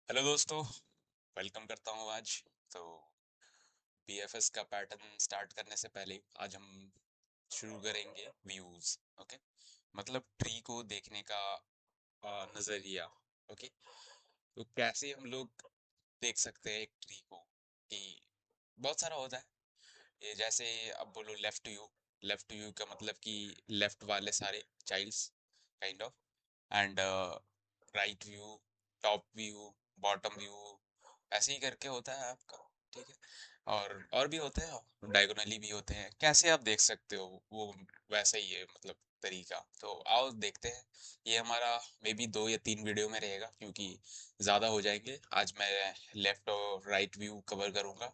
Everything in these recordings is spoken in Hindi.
हेलो दोस्तों। वेलकम करता हूँ आज। तो बीएफएस का पैटर्न स्टार्ट करने से पहले आज हम शुरू करेंगे व्यूज। ओके, मतलब ट्री को देखने का नजरिया। ओके, तो कैसे हम लोग देख सकते हैं एक ट्री को कि बहुत सारा होता है। ये जैसे अब बोलो लेफ्ट टू यू का मतलब कि लेफ्ट वाले सारे childs kind of, and right view, top view, bottom view, ऐसे ही करके होता है आपका। ठीक है, और भी होते हैं, डायगोनली भी होते हैं। कैसे आप देख सकते हो वो वैसा ही है, मतलब तरीका। तो आओ देखते हैं। ये हमारा मे बी 2 या 3 वीडियो में रहेगा, क्योंकि ज़्यादा हो जाएंगे। आज मैं लेफ्ट और राइट व्यू कवर करूँगा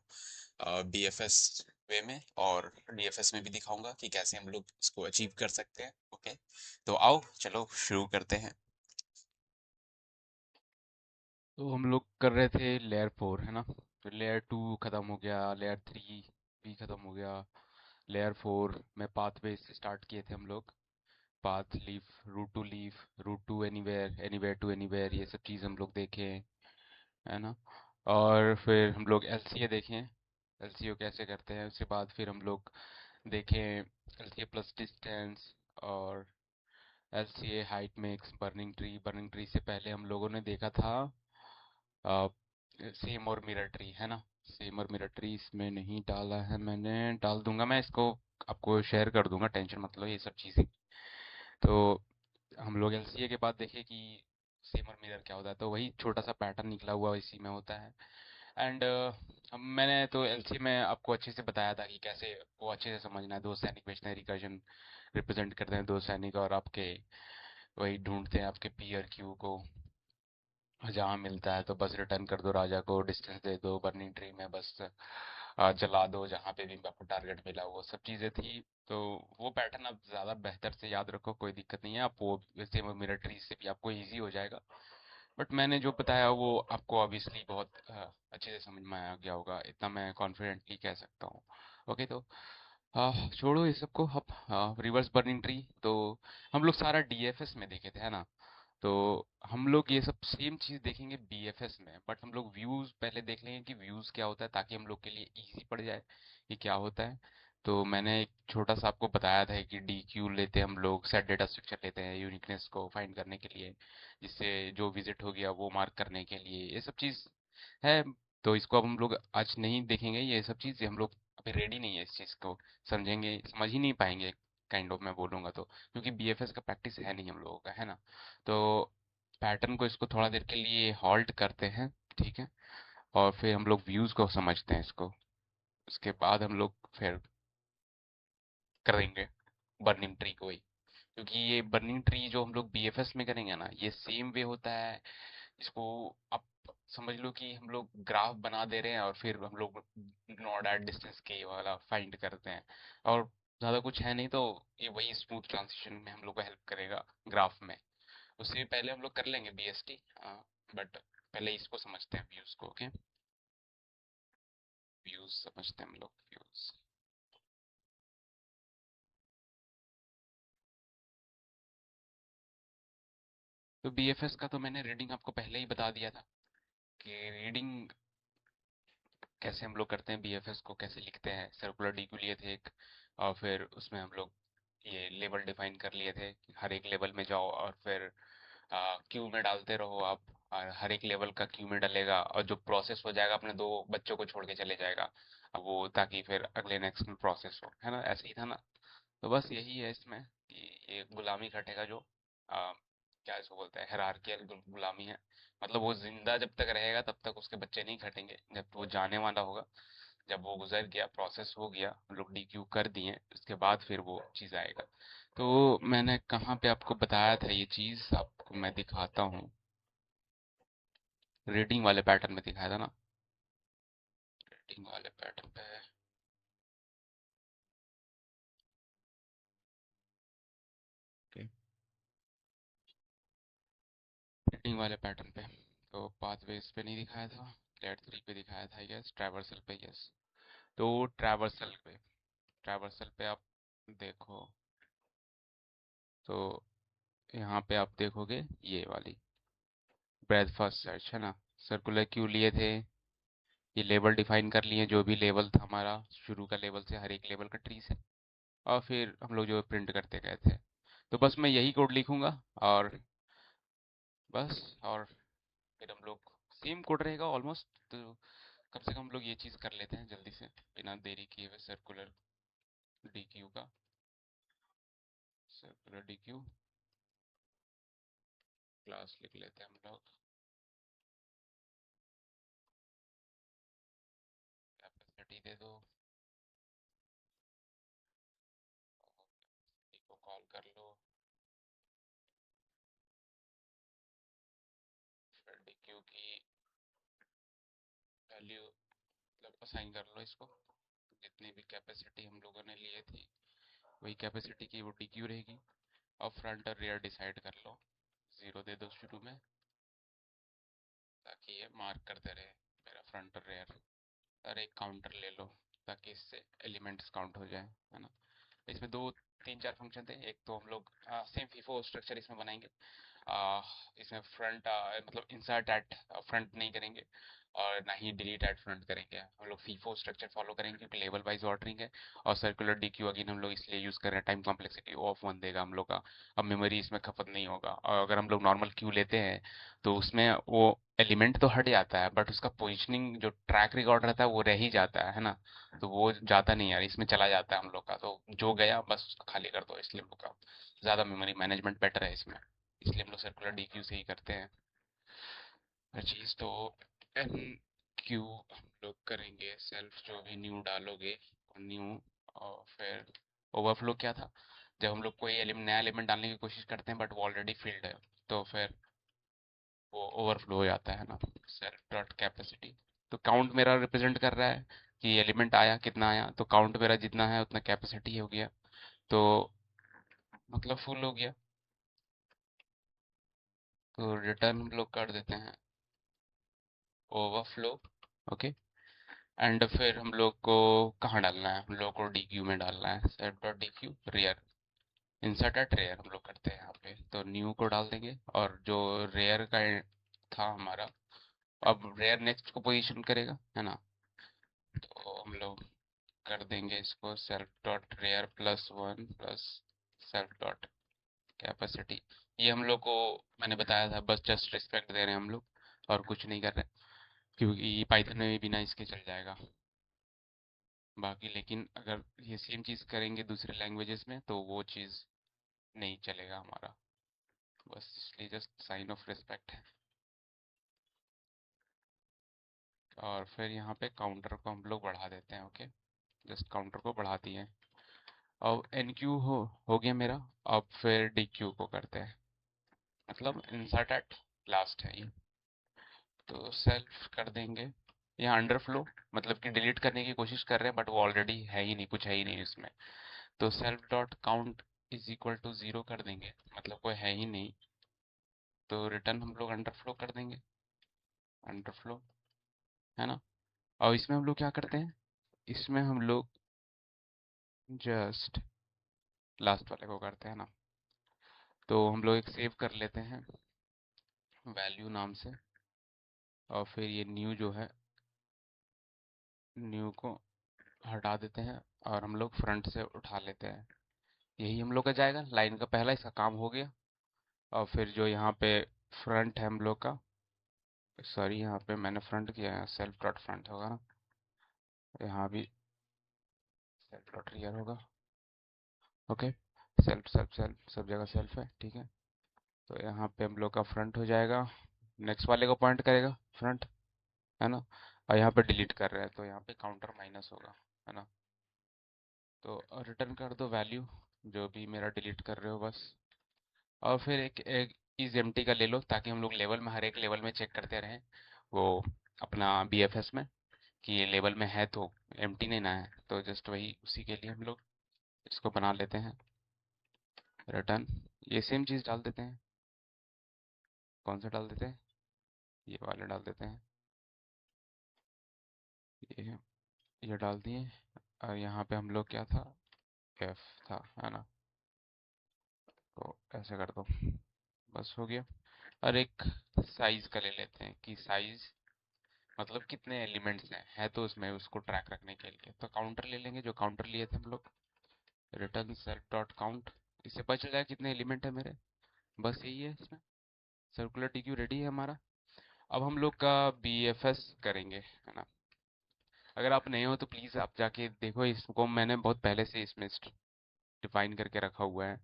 बीएफएस वे में, और डीएफएस में भी दिखाऊंगा कि कैसे हम लोग इसको अचीव कर सकते हैं। ओके, तो आओ चलो शुरू करते हैं। तो हम लोग कर रहे थे लेयर 4 है ना। तो लेयर 2 खत्म हो गया, लेयर 3 भी खत्म हो गया। लेयर 4 में पाथवे से स्टार्ट किए थे हम लोग। Path leaf, root to anywhere, anywhere to anywhere, ये सब चीज़ हम लोग देखे, है ना। और फिर हम लोग एलसीए देखें, एलसीओ कैसे करते हैं। उसके बाद फिर हम लोग देखें एलसीए प्लस डिस्टेंस और LCA height mix, burning tree से पहले हम लोगों ने देखा था सेम और मिरर ट्री, है ना। सेम और मिरर ट्री इसमें नहीं डाला है मैंने, डाल दूंगा मैं इसको, आपको शेयर कर दूंगा, टेंशन मत लो ये सब चीज़ें। तो हम लोग एलसीए के बाद देखे कि सेम और मिरर क्या होता है, तो वही छोटा सा पैटर्न निकला हुआ इसी में होता है। एंड मैंने तो एलसीए में आपको अच्छे से बताया था कि कैसे वो अच्छे से समझना है। दो सैनिक वेशनरी रिकर्जन रिप्रेजेंट करते हैं, दो सैनिक, और आपके वही ढूंढते हैं आपके पीयर क्यू को। जहाँ मिलता है तो बस रिटर्न कर दो राजा को, डिस्टेंस दे दो, बर्निंग ट्री में बस जला दो जहाँ पे भी आपको टारगेट मिला, वो सब चीज़ें थी। तो वो पैटर्न आप ज़्यादा बेहतर से याद रखो, कोई दिक्कत नहीं है। आप वो वैसे वो मिरर ट्री से भी आपको इजी हो जाएगा। बट मैंने जो बताया वो आपको ऑब्वियसली बहुत अच्छे से समझ में आ गया होगा, इतना मैं कॉन्फिडेंटली कह सकता हूँ। ओके, तो छोड़ो ये सबको। अब रिवर्स बर्निंग ट्री तो हम लोग सारा डीएफएस में देखे थे, है ना। तो हम लोग ये सब सेम चीज़ देखेंगे बीएफएस में, बट हम लोग व्यूज़ पहले देख लेंगे कि व्यूज़ क्या होता है, ताकि हम लोग के लिए इजी पड़ जाए कि क्या होता है। तो मैंने एक छोटा सा आपको बताया था कि डी क्यू लेते हैं हम लोग, सेट डेटा स्ट्रक्चर लेते हैं यूनिकनेस को फाइंड करने के लिए, जिससे जो विजिट हो गया वो मार्क करने के लिए, ये सब चीज़ है। तो इसको अब हम लोग आज नहीं देखेंगे, ये सब चीज़ हम लोग अभी रेडी नहीं है इस चीज़ को समझेंगे, समझ ही नहीं पाएंगे काइंड ऑफ, मैं बोलूँगा तो, क्योंकि बीएफएस का प्रैक्टिस है नहीं हम लोगों का, है ना। तो पैटर्न को इसको थोड़ा देर के लिए हॉल्ट करते हैं, ठीक है। और फिर हम लोग व्यूज़ को समझते हैं इसको, उसके बाद हम लोग फिर करेंगे बर्निंग ट्री को ही। क्योंकि ये बर्निंग ट्री जो हम लोग बीएफएस में करेंगे ना, ये सेम वे होता है। इसको आप समझ लो कि हम लोग ग्राफ बना दे रहे हैं और फिर हम लोग नोड एट डिस्टेंस के वाला फाइंड करते हैं, और ज़्यादा कुछ है नहीं। तो ये वही स्मूथ ट्रांजिशन में हम लोग को हेल्प करेगा ग्राफ में। उससे पहले हम लोग कर लेंगे बीएसटी, बट पहले इसको समझते हैं व्यूज को। ओके, व्यूज समझते हैं हम लोग, व्यूज। तो बीएफएस का तो मैंने रीडिंग आपको पहले ही बता दिया था कि रीडिंग कैसे हम लोग करते हैं, बीएफएस को कैसे लिखते हैं। सर्कुलर डी क्यू लिए थे एक, और फिर उसमें हम लोग ये लेवल डिफाइन कर लिए थे कि हर एक लेवल में जाओ और फिर क्यू में डालते रहो आप। और हर एक लेवल का क्यू में डलेगा, और जो प्रोसेस हो जाएगा अपने दो बच्चों को छोड़ के चले जाएगा। अब वो ताकि फिर अगले नेक्स्ट में प्रोसेस हो, है ना, ऐसे ही था ना। तो बस यही है इसमें कि ये गुलामी खटेगा जो क्या इसको बोलते हैं, हायरार्कियल गुलामी है। मतलब वो जिंदा जब तक रहेगा तब तक उसके बच्चे नहीं खटेंगे, जब वो जाने वाला होगा, जब वो गुजर गया, प्रोसेस हो गया, हम लोग डीक्यू कर दिए, उसके बाद फिर वो चीज़ आएगा। तो मैंने कहाँ पे आपको बताया था ये चीज़, आपको मैं दिखाता हूँ। रीडिंग वाले पैटर्न में दिखाया था ना, रीडिंग वाले पैटर्न पे। Okay. रीडिंग वाले पैटर्न पे तो पाथवेज पे नहीं दिखाया था, लेयर 3 पे दिखाया था, यस। ट्रैवर्सल पे, यस। तो ट्रैवर्सल पे आप देखो, तो यहाँ पे आप देखोगे ये वाली ब्रेथ फर्स्ट सर्च, है ना। सर्कुलर क्यू लिए थे, ये लेबल डिफाइन कर लिए, जो भी लेबल था हमारा शुरू का लेबल से हर एक लेबल का ट्री से, और फिर हम लोग जो प्रिंट करते गए थे। तो बस मैं यही कोड लिखूंगा और बस, और फिर हम लोग सेम कोड रहेगा ऑलमोस्ट। तो कम से कम हम लोग ये चीज़ कर लेते हैं जल्दी से बिना देरी किए हुए। सर्कुलर डी क्यू का, सर्कुलर डी क्यू क्लास लिख लेते हैं हम लोग। कैपेसिटी दे दो, को कॉल कर लो, फिर डी क्यू की वैल्यू मतलब असाइन कर लो इसको। जितनी भी कैपेसिटी हम लोगों ने लिए थी वही कैपेसिटी की वो डी क्यू रहेगी। और फ्रंट और रियर डिसाइड कर लो, ज़ीरो दे दो शुरू में, ताकि ये मार्क करते रहे मेरा फ्रंट और रेयर। और एक काउंटर ले लो ताकि इससे एलिमेंट्स काउंट हो जाए, है ना। इसमें दो तीन चार फंक्शन थे। एक तो हम लोग सेम फीफो स्ट्रक्चर इसमें बनाएंगे। आ, इसमें फ्रंट मतलब इंसर्ट एट फ्रंट नहीं करेंगे और ना ही डिलीट एट फ्रंट करेंगे। हम लोग फीफो स्ट्रक्चर फॉलो करेंगे क्योंकि लेवल वाइज ऑर्डरिंग है। और सर्कुलर डी क्यू अगेन हम लोग इसलिए यूज़ कर रहे हैं, टाइम कॉम्प्लेक्सिटी ऑफ वन देगा हम लोग का। अब मेमोरी इसमें खपत नहीं होगा। और अगर हम लोग नॉर्मल क्यू लेते हैं तो उसमें वो एलिमेंट तो हट जाता है बट उसका पोजिशनिंग जो ट्रैक रिकॉर्ड रहता है वो रह ही जाता है ना। तो वो जाता नहीं यार, इसमें चला जाता है हम लोग का। तो जो गया बस उसको खाली कर दो, इसलिए हम लोग का ज़्यादा मेमोरी मैनेजमेंट बेटर है इसमें। इसलिए हम लोग सर्कुलर डी क्यू से ही करते हैं हर चीज़। तो एन क्यू हम लोग करेंगे सेल्फ, जो भी न्यू डालोगे न्यू। और फिर ओवरफ्लो क्या था, जब हम लोग कोई नया एलिमेंट डालने की कोशिश करते हैं बट वो ऑलरेडी फील्ड है, तो फिर वो ओवरफ्लो हो जाता है ना। सेल्फ डॉट कैपेसिटी, तो काउंट मेरा रिप्रेजेंट कर रहा है कि एलिमेंट आया कितना आया, तो काउंट मेरा जितना है उतना कैपेसिटी हो गया, तो मतलब फुल हो गया। तो रिटर्न हम लोग कर देते हैं ओवरफ्लो। ओके। एंड फिर हम लोग को कहाँ डालना है, हम लोग को डी क्यू में डालना है। Set dot dequeue rear, insert at rear हम लोग करते हैं यहाँ पे, तो न्यू को डाल देंगे। और जो रेयर का था हमारा, अब रेयर नेक्स्ट को पोजीशन करेगा, है ना। तो हम लोग कर देंगे इसको self dot rear plus one plus self dot capacity. ये हम लोग को मैंने बताया था, बस जस्ट रिस्पेक्ट दे रहे हैं हम लोग, और कुछ नहीं कर रहे, क्योंकि पाइथन में भी बिना इसके चल जाएगा बाकी। लेकिन अगर ये सेम चीज़ करेंगे दूसरे लैंग्वेजेस में तो वो चीज़ नहीं चलेगा हमारा, बस इसलिए जस्ट साइन ऑफ रिस्पेक्ट है। और फिर यहाँ पे काउंटर को हम लोग बढ़ा देते हैं। ओके, जस्ट काउंटर को बढ़ा दिए। अब एन क्यू हो गया मेरा। अब फिर डी क्यू को करते हैं, मतलब इंसर्ट एट लास्ट है ये, तो सेल्फ कर देंगे। यहाँ अंडरफ्लो मतलब कि डिलीट करने की कोशिश कर रहे हैं बट वो ऑलरेडी है ही नहीं, कुछ है ही नहीं इसमें। तो self dot count is equal to zero कर देंगे, मतलब कोई है ही नहीं। तो रिटर्न हम लोग अंडरफ्लो कर देंगे, अंडरफ्लो, है ना। और इसमें हम लोग क्या करते हैं, इसमें हम लोग जस्ट लास्ट वाले को करते हैं ना। तो हम लोग एक सेव कर लेते हैं वैल्यू नाम से। और फिर ये न्यू जो है, न्यू को हटा देते हैं और हम लोग फ्रंट से उठा लेते हैं। यही हम लोग का जाएगा, लाइन का पहला इसका काम हो गया। और फिर जो यहाँ पे फ्रंट है हम लोग का, सॉरी यहाँ पे मैंने फ्रंट किया है, सेल्फ डॉट फ्रंट होगा ना। यहाँ भी सेल्फ डॉट रियर होगा। ओके, सेल्फ सेल्फ सेल्फ सब जगह सेल्फ है, ठीक है। तो यहाँ पे हम लोग का फ्रंट हो जाएगा, नेक्स्ट वाले को पॉइंट करेगा फ्रंट, है ना। और यहाँ पे डिलीट कर रहे हैं तो यहाँ पे काउंटर माइनस होगा, है ना। तो रिटर्न कर दो वैल्यू जो भी मेरा डिलीट कर रहे हो बस। और फिर एक इज एम्प्टी का ले लो ताकि हम लोग लेवल में हर एक लेवल में चेक करते रहें वो अपना बीएफएस में कि ये लेवल में है तो एम्प्टी नहीं ना है। तो जस्ट वही उसी के लिए हम लोग इसको बना लेते हैं रिटर्न। ये सेम चीज़ डाल देते हैं, कौन सा डाल देते हैं, ये वाले डाल देते हैं, ये ये डाल दिए। और यहाँ पे हम लोग क्या था, एफ था, है ना। तो ऐसे कर दो, बस हो गया। और एक साइज का ले लेते हैं कि साइज मतलब कितने एलिमेंट्स हैं है तो उसमें उसको ट्रैक रखने के लिए तो काउंटर ले लेंगे, जो काउंटर लिए थे हम लोग, रिटर्न सेल्फ डॉट काउंट। इससे पता चल जाएगा कितने एलिमेंट है मेरे। बस यही है इसमें। सर्कुलर टीक्यू रेडी है हमारा। अब हम लोग का बीएफएस करेंगे, है ना। अगर आप नए हो तो प्लीज़ आप जाके देखो, इसको मैंने बहुत पहले से इसमें डिफाइन करके रखा हुआ है,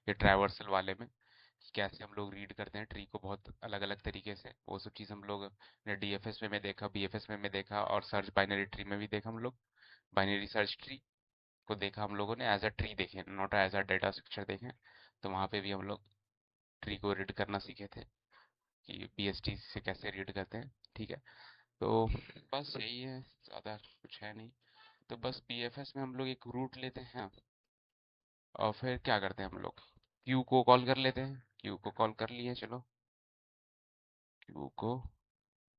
ये ट्रैवर्सल वाले में, कि कैसे हम लोग रीड करते हैं ट्री को बहुत अलग अलग तरीके से। वो सब चीज़ हम लोग ने डीएफएस में देखा, बीएफएस में देखा, और सर्च बाइनरी ट्री में भी देखा हम लोग। बाइनरी सर्च ट्री को देखा हम लोगों ने एज अ ट्री देखे, not as a data structure देखे। तो वहाँ पे भी हम लोग ट्री को रीड करना सीखे थे कि बीएसटी से कैसे रीड करते हैं, ठीक है। तो बस यही है, ज़्यादा कुछ है नहीं। तो बस बीएफएस में हम लोग एक रूट लेते हैं, और फिर क्या करते हैं हम लोग, क्यू को कॉल कर लेते हैं। क्यू को कॉल कर लिए, चलो क्यू को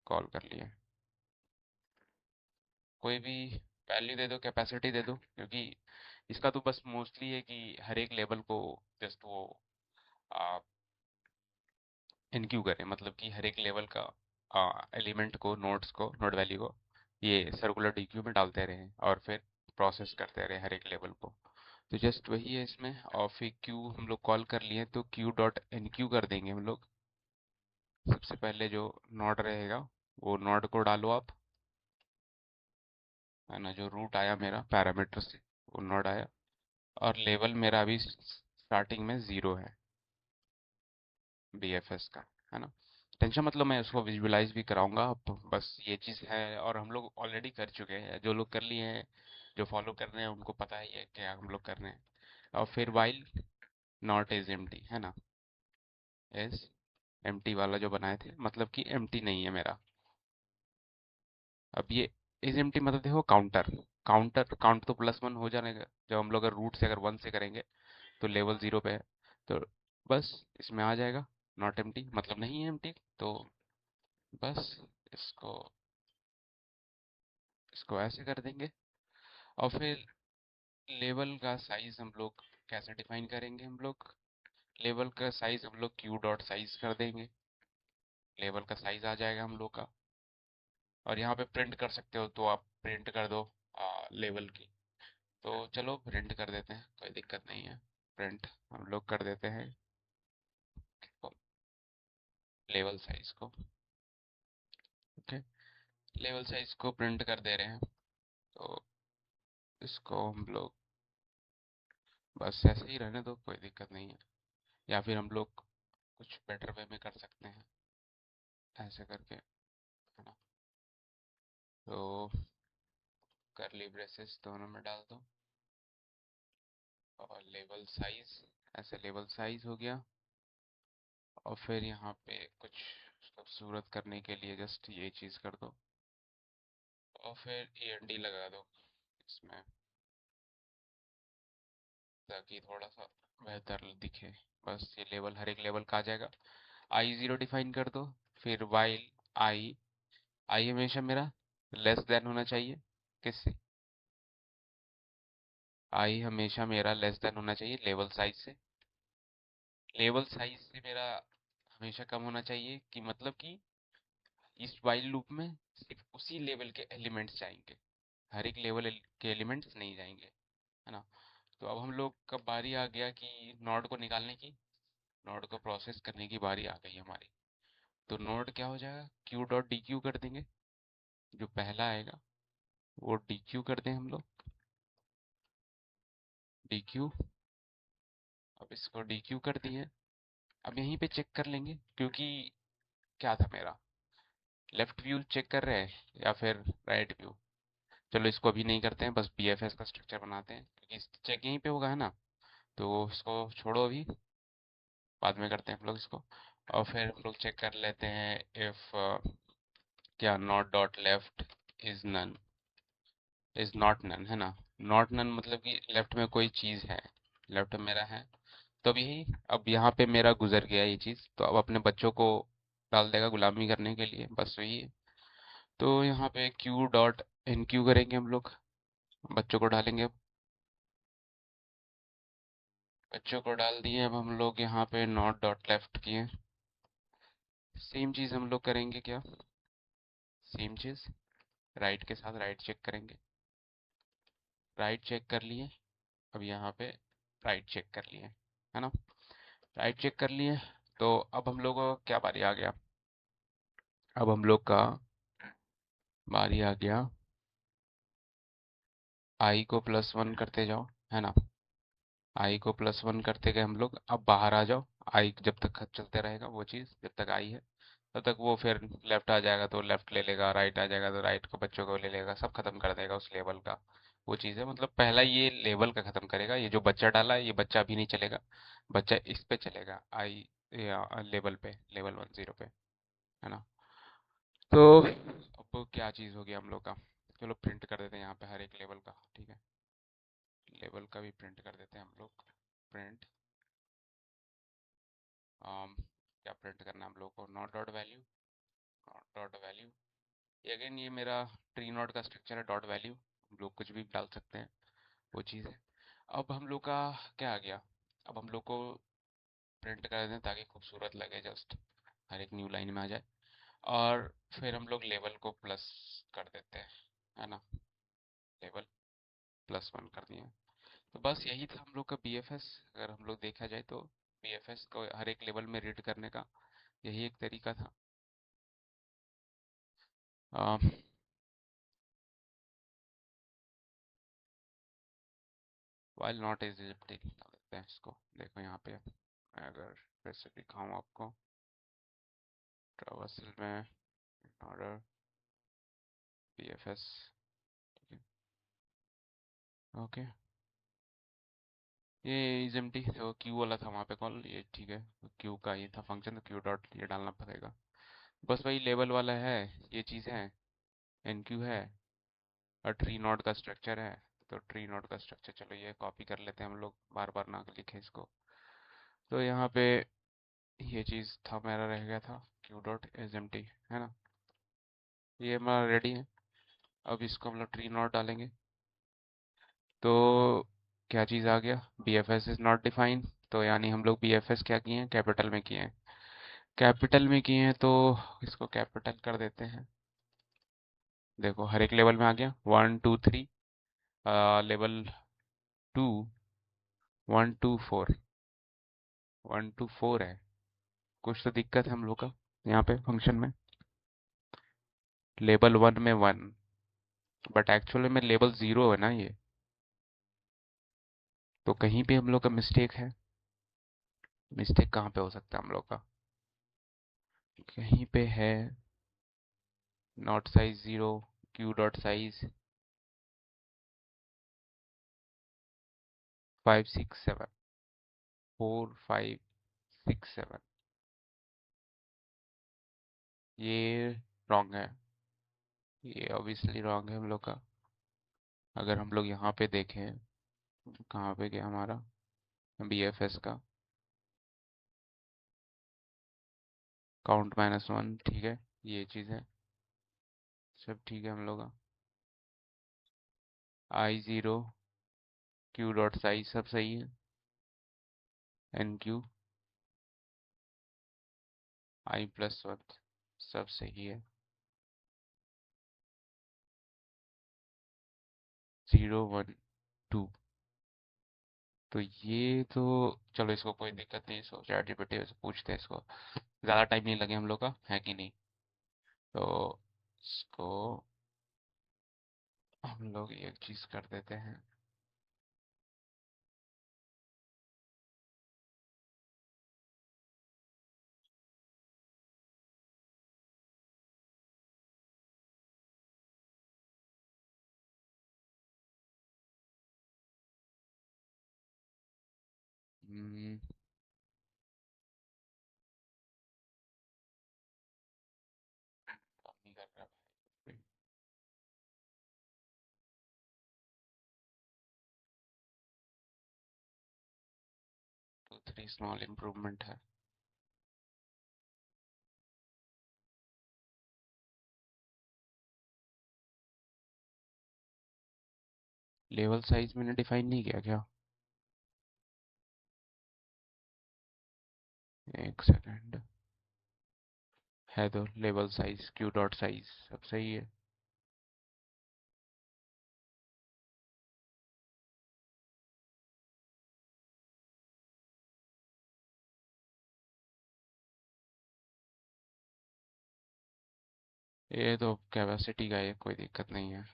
कॉल कर लिए। कोई भी वैल्यू दे दो, कैपेसिटी दे दो, क्योंकि इसका तो बस मोस्टली है कि हर एक लेवल को जस्ट वो इनक्यू करें, मतलब कि हर एक लेवल का एलिमेंट को, नोड्स को, नोड वैल्यू को ये सर्कुलर डीक्यू में डालते रहे और फिर प्रोसेस करते रहे हर एक लेवल को। तो जस्ट वही है इसमें। और फिर क्यू हम लोग कॉल कर लिए तो क्यू डॉट एनक्यू कर देंगे हम लोग। सबसे पहले जो नोड रहेगा वो नोड को डालो आप, है ना, जो रूट आया मेरा पैरामीटर से वो नोड आया। और लेवल मेरा अभी स्टार्टिंग में 0 है बीएफएस का, है ना। टेंशन मतलब मैं उसको विजुअलाइज भी कराऊंगा अब, बस ये चीज़ है। और हम लोग ऑलरेडी कर चुके हैं, जो लोग कर लिए हैं, जो फॉलो कर रहे हैं उनको पता ही है क्या हम लोग कर रहे हैं। और फिर वाइल नॉट इज एम्प्टी, है ना, इज एम्प्टी वाला जो बनाए थे, मतलब कि एम्प्टी नहीं है मेरा। अब ये इज एम्प्टी मतलब देखो, काउंटर काउंटर काउंट तो +1 हो जाने का, जब हम लोग अगर रूट से अगर 1 से करेंगे तो लेवल 0 पे है। तो बस इसमें आ जाएगा नॉट एम्प्टी, मतलब नहीं है एम्प्टी। तो बस इसको इसको ऐसे कर देंगे। और फिर लेवल का साइज हम लोग कैसे डिफाइन करेंगे, हम लोग लेवल का साइज हम लोग क्यू डॉट साइज कर देंगे। लेवल का साइज आ जाएगा हम लोग का। और यहाँ पे प्रिंट कर सकते हो तो आप प्रिंट कर दो लेवल की। तो चलो प्रिंट कर देते हैं, कोई दिक्कत नहीं है। प्रिंट हम लोग कर देते हैं लेवल साइज को। ओके, लेवल साइज को प्रिंट कर दे रहे हैं। तो इसको हम लोग बस ऐसे ही रहने दो, कोई दिक्कत नहीं है। या फिर हम लोग कुछ बेटर वे में कर सकते हैं, ऐसे करके, है ना। तो करली ब्रेसेस दोनों में डाल दो, और लेवल साइज, ऐसे लेवल साइज हो गया। और फिर यहाँ पे कुछ खूबसूरत करने के लिए जस्ट ये चीज़ कर दो, और फिर END लगा दो इसमें, ताकि थोड़ा सा बेहतर दिखे। बस ये लेवल हर एक लेवल का आ जाएगा। I0 डिफाइन कर दो। फिर वाइल आई, आई हमेशा मेरा लेस देन होना चाहिए, किससे, आई हमेशा मेरा लेस देन होना चाहिए लेवल साइज से। लेवल साइज से मेरा हमेशा कम होना चाहिए, कि मतलब कि इस वाइल लूप में सिर्फ उसी लेवल के एलिमेंट्स जाएंगे, हर एक लेवल के एलिमेंट्स नहीं जाएंगे, है ना। तो अब हम लोग का बारी आ गया कि नोड को निकालने की, नोड को प्रोसेस करने की बारी आ गई हमारी। तो नोड क्या हो जाएगा, क्यू डॉट डी क्यू कर देंगे। जो पहला आएगा वो डी क्यू कर दें हम लोग, डी क्यू। अब इसको डी क्यू कर दिए। अब यहीं पे चेक कर लेंगे, क्योंकि क्या था मेरा, लेफ्ट व्यू चेक कर रहे हैं या फिर राइट व्यू। चलो इसको अभी नहीं करते हैं, बस बीएफएस का स्ट्रक्चर बनाते हैं, क्योंकि चेक यहीं पे होगा, है ना। तो इसको छोड़ो अभी, बाद में करते हैं हम लोग इसको। और फिर हम लोग चेक कर लेते हैं इफ क्या not dot left is none, is not none, है ना। नॉट नन मतलब कि लेफ्ट में कोई चीज़ है, लेफ्ट में मेरा है। तो अब यही, अब यहाँ पे मेरा गुजर गया ये चीज़, तो अब अपने बच्चों को डाल देगा गुलामी करने के लिए, बस वही है। तो यहाँ पे क्यू डॉट एन क्यू करेंगे हम लोग, बच्चों को डालेंगे अब। बच्चों को डाल दिए। अब हम लोग यहाँ पे नॉट डॉट लेफ्ट किए, सेम चीज़ हम लोग करेंगे क्या, सेम चीज़ राइट के साथ राइट चेक करेंगे। राइट चेक कर लिए। अब यहाँ पे राइट चेक कर लिए, है ना। राइट चेक कर लिए। तो अब हम लोग को क्या बारी आ गया, अब हम लोग का बारी आ गया, आई को +1 करते जाओ, है ना। आई को +1 करते गए हम लोग, अब बाहर आ जाओ। आई जब तक चलते रहेगा वो चीज़, जब तक आई है तब तक वो फिर लेफ्ट आ जाएगा तो लेफ्ट ले लेगा, राइट आ जाएगा तो राइट को बच्चों को ले लेगा, सब खत्म कर देगा उस लेवल का। वो चीज़ है, मतलब पहला ये लेवल का खत्म करेगा। ये जो बच्चा डाला है ये बच्चा अभी नहीं चलेगा, बच्चा इस पे चलेगा, आई या लेवल पे, लेवल 10 पे, है ना। तो अब क्या चीज़ हो गया हम लोग का, चलो प्रिंट कर देते हैं यहाँ पे हर एक लेवल का, ठीक है। लेवल का भी प्रिंट कर देते हैं हम लोग। प्रिंट क्या प्रिंट करना है हम लोग को, not dot value, not dot value. ये अगेन ये मेरा ट्री नोड का स्ट्रक्चर है, डॉट वैल्यू हम लोग कुछ भी डाल सकते हैं, वो चीज़ है। अब हम लोग का क्या आ गया, अब हम लोग को प्रिंट कर देते हैं ताकि खूबसूरत लगे, जस्ट हर एक न्यू लाइन में आ जाए। और फिर हम लोग लेवल को प्लस कर देते हैं, है ना। लेवल +1 कर दिए। तो बस यही था हम लोग का बीएफएस। अगर हम लोग देखा जाए तो बीएफएस को हर एक लेवल में रीड करने का यही एक तरीका था। वाइल नॉट इज डाल देते हैं इसको। देखो यहाँ पे मैं अगर फिर से दिखाऊँ आपको, ट्रावर्सल में ऑर्डर बीएफएस, ठीक है, ओके। ये इज एम्प्टी, तो क्यू वाला था वहाँ पे कॉल, ये ठीक है। क्यू का ये था फंक्शन, तो क्यू डॉट ये डालना पड़ेगा। बस वही लेवल वाला है, ये चीज़ है, एन क्यू है, और ट्री नोड का स्ट्रक्चर है। तो ट्री नोड का स्ट्रक्चर चलो ये कॉपी कर लेते हैं हम लोग, बार बार ना लिखे इसको। तो यहाँ पे ये चीज़ था, मेरा रह गया था queue dot is empty, है ना। ये हमारा रेडी है। अब इसको हम लोग ट्री नोड डालेंगे। तो क्या चीज़ आ गया, B F S is not defined. तो यानी हम लोग बी एफ एस क्या किए हैं, कैपिटल में किए हैं। कैपिटल में किए हैं तो इसको कैपिटल कर देते हैं। देखो हर एक लेवल में आ गया, 1 2 3, लेवल 2, 1 2 4, 1 2 4 है। कुछ तो दिक्कत है हम लोग का यहाँ पे फंक्शन में, लेवल 1 में 1, बट एक्चुअली में लेवल 0 है ना ये। तो कहीं पे हम लोग का मिस्टेक है। मिस्टेक कहाँ पे हो सकता है हम लोग का, कहीं पे है। Not size 0, Q dot size 5 6 7, 4 5 6 7, ये रॉन्ग है। ये ऑब्वियसली रॉन्ग है हम लोग का। अगर हम लोग यहाँ पे देखें, कहाँ पे गया हमारा बी एफ एस का काउंट -1, ठीक है, ये चीज़ है, सब ठीक है हम लोग का। I0, क्यू डॉट साइज सब सही है, एन क्यू, I+1 सब सही है, 0 1 2। तो ये तो चलो इसको कोई दिक्कत नहीं, इसको चैट जीपीटी से पूछते हैं, इसको ज़्यादा टाइम नहीं लगे हम लोग का, है कि नहीं। तो इसको हम लोग एक चीज़ कर देते हैं। हम्म, काम नहीं कर रहा भाई। 2 3 स्मॉल इम्प्रूवमेंट है। लेवल साइज मैंने डिफाइन नहीं किया क्या, एक सेकेंड। है तो label size Q dot size सब सही है। ये तो कैपेसिटी का है, कोई दिक्कत नहीं है।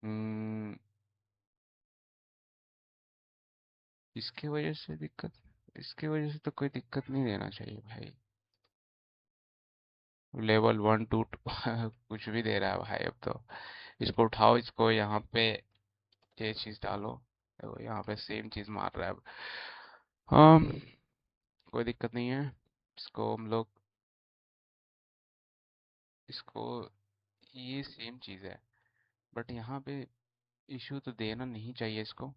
हम्म, इसकी वजह से दिक्कत, इसकी वजह से तो कोई दिक्कत नहीं देना चाहिए भाई। लेवल वन टू कुछ भी दे रहा है भाई अब तो। इसको उठाओ, इसको यहाँ पे ये चीज डालो। देखो यहाँ पे सेम चीज मार रहा है अब। हाँ, कोई दिक्कत नहीं है। इसको हम लोग, इसको, ये सेम चीज है, बट यहाँ पे इशू तो देना नहीं चाहिए इसको।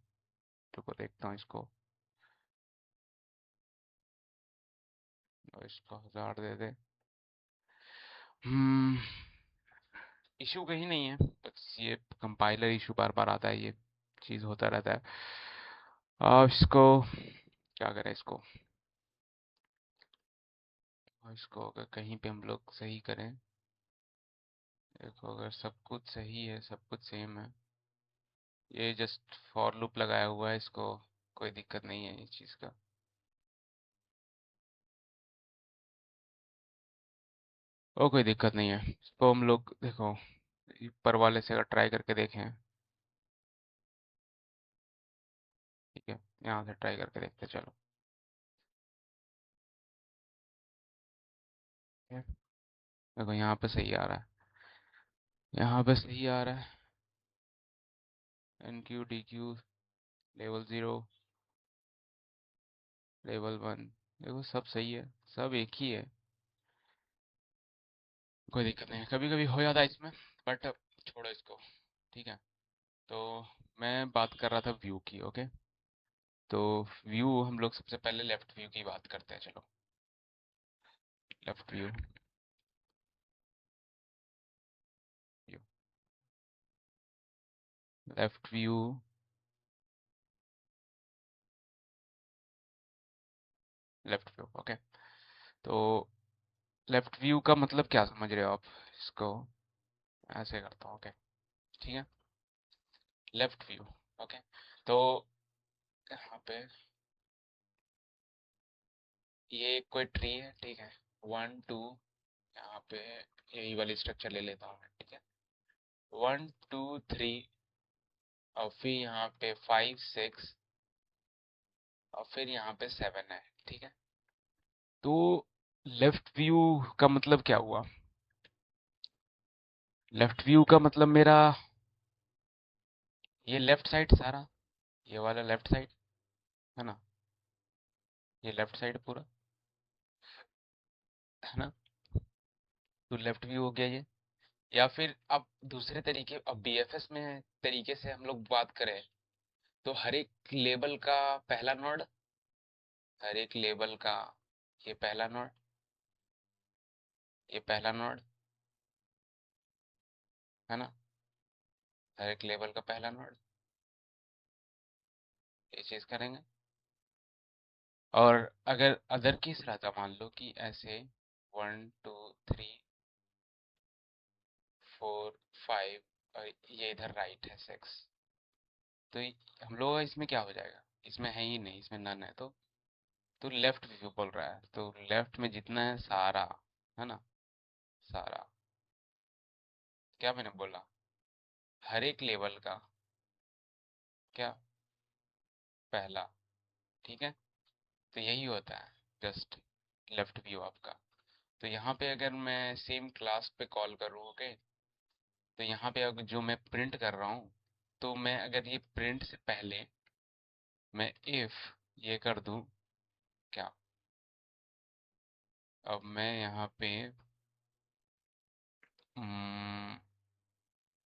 रुको देखता हूँ इसको। और इसको 1000 दे दे। हम्म, इशू कहीं नहीं है, बस ये कंपाइलर इशू बार बार आता है, ये चीज होता रहता है। अब इसको क्या करें इसको। और इसको अगर कहीं पे हम लोग सही करें, देखो अगर सब कुछ सही है, सब कुछ सेम है, ये जस्ट फॉर लूप लगाया हुआ है इसको, कोई दिक्कत नहीं है इस चीज़ का। ओ कोई दिक्कत नहीं है इसको, हम लोग देखो ऊपर वाले से अगर ट्राई करके देखें। ठीक है, यहाँ से ट्राई करके देखते हैं, चलो। ठीक है, देखो यहाँ पे सही आ रहा है, यहाँ पे सही आ रहा है। Enqueue dequeue, level zero, level one, देखो सब सही है, सब एक ही है। कोई दिक्कत नहीं है, कभी कभी हो जाता है इसमें, बट छोड़ो इसको। ठीक है, तो मैं बात कर रहा था व्यू की, ओके। तो व्यू हम लोग सबसे पहले लेफ्ट व्यू की बात करते हैं, चलो। Left view, view, left view, left view, okay. तो लेफ्ट व्यू का मतलब क्या समझ रहे हो आप इसको। ऐसे करता हूँ, ओके। ठीक है, लेफ्ट व्यू, ओके। तो यहाँ पे ये कोई ट्री है, ठीक है। वन टू, यहाँ पे यही वाली स्ट्रक्चर ले लेता हूँ मैं, ठीक है। वन टू थ्री, और फिर यहाँ पे फाइव सिक्स, और फिर यहाँ पे सेवन है, ठीक है। तो लेफ्ट व्यू का मतलब क्या हुआ। लेफ्ट व्यू का मतलब मेरा ये लेफ्ट साइड सारा, ये वाला लेफ्ट साइड है ना, ये लेफ्ट साइड पूरा है ना। तो लेफ्ट व्यू हो गया ये। या फिर अब दूसरे तरीके, अब बीएफएस में तरीके से हम लोग बात करें, तो हर एक लेबल का पहला नोड, हर एक लेबल का ये पहला नोड, ये पहला नोड है ना, हर एक लेबल का पहला नोड, ये चीज करेंगे। और अगर अदर केस रहता, मान लो कि ऐसे one two three four five, और ये इधर राइट है सिक्स, तो हम लोग का इसमें क्या हो जाएगा, इसमें है ही नहीं, इसमें नन है। तो लेफ्ट व्यू बोल रहा है, तो लेफ्ट में जितना है सारा, है ना, सारा, क्या मैंने बोला, हर एक लेवल का क्या, पहला, ठीक है। तो यही होता है जस्ट लेफ्ट व्यू आपका। तो यहाँ पे अगर मैं सेम क्लास पे कॉल करूँ, ओके, तो यहाँ पे अगर जो मैं प्रिंट कर रहा हूँ, तो मैं अगर ये प्रिंट से पहले मैं इफ ये कर दूँ, क्या, अब मैं यहाँ पे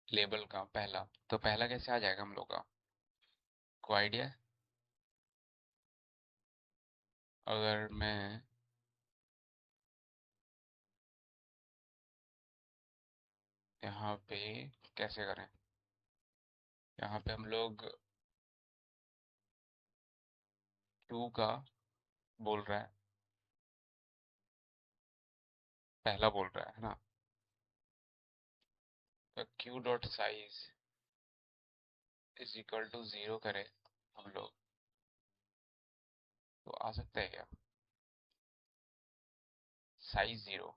लेबल का पहला, तो पहला कैसे आ जाएगा हम लोग का, कोई आइडिया है। अगर मैं यहाँ पे कैसे करें? यहाँ पे हम लोग टू का बोल रहा है, पहला बोल रहा है ना? तो queue dot size is equal to zero करें हम लोग, तो आ सकता है क्या? साइज जीरो,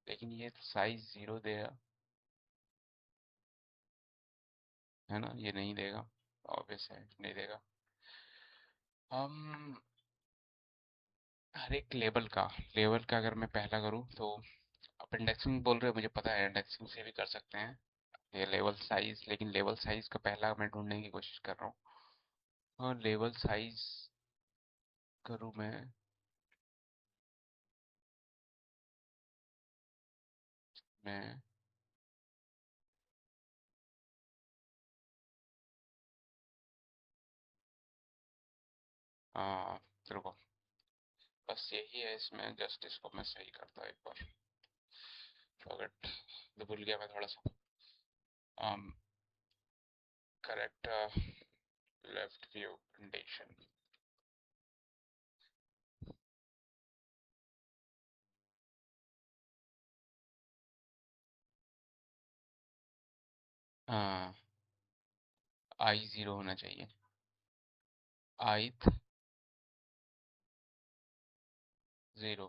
लेकिन ये साइज जीरो देगा, है ना? ये नहीं देगा, ऑब्वियस है नहीं देगा। हम हर एक लेवल का अगर मैं पहला करूँ तो आप इंडेक्सिंग बोल रहे हो, मुझे पता है इंडेक्सिंग से भी कर सकते हैं ये लेवल साइज, लेकिन लेवल साइज का पहला मैं ढूंढने की कोशिश कर रहा हूँ। हाँ, लेवल साइज करूँ मैं आ, रुको, बस यही है इसमें, जस्ट इसको मैं सही करता हूँ एक बार। फॉरगेट, तो भूल गया मैं थोड़ा सा। Correct left view condition. हाँ, आई जीरो होना चाहिए। आई जीरो,